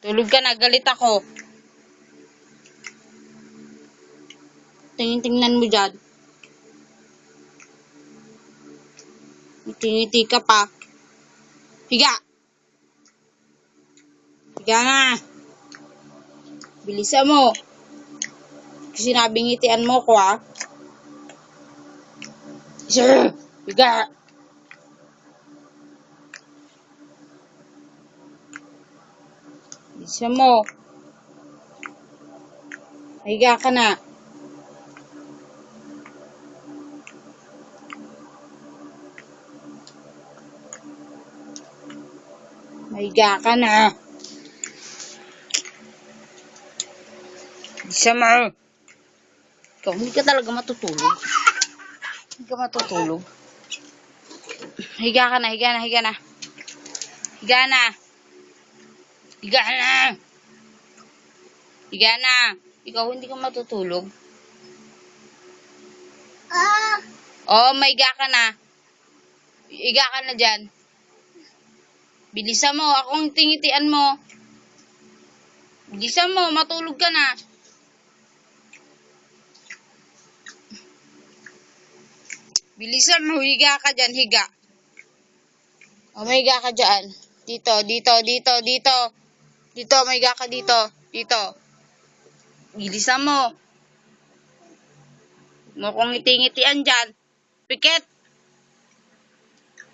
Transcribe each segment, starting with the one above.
Tulog ka na, galit ako. Tingnan mo dyan. Ngiti ka pa. Higa! Higa na! Bilisan mo. Kasi sinabing ngitian mo ko, ha? Sir! Higa! Bilisan mo. Higa ka na. Higa ka na. Bilisan mo. Ikaw, hindi ka talaga matutulog. Hindi ka matutulog. Higa ka na, higa na, higa na. Higa na. Higa na. Higa na. Ikaw, hindi ka matutulog. Oh, may higa ka na. Higa ka na dyan. Bilisan mo. Akong tingitian mo. Bilisan mo. Matulog ka na. Bilisan mo. Higa ka dyan. Higa. Oh, may higa ka dyan. Dito, dito, dito, dito. Dito, may higa ka dito. Dito. Bilisan mo. Mo kong ngiti-ngitian dyan. Pikit.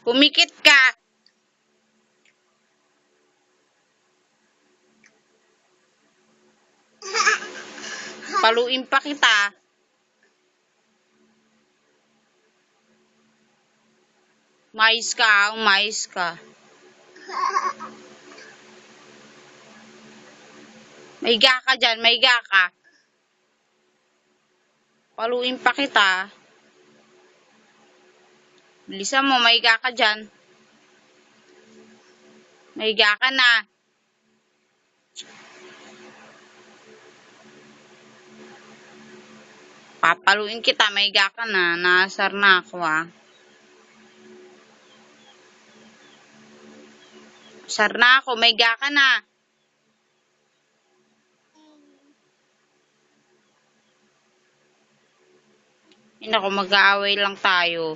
Pumikit ka. Paluin pa kita. Mais ka, mais ka. Maiga ka dyan, maiga ka. Paluin pa kita. Bilisan mo, maiga ka dyan. Maiga ka na. Papaluin kita, maiga ka na. Naasar na ako, ha. Asar na ako, maiga ka na. Hindi ako, mag-aaway lang tayo.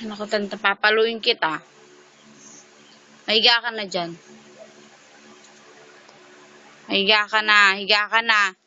Naku, tanta, papaluin kita. Higa ka na dyan. Higa ka na, higa ka na.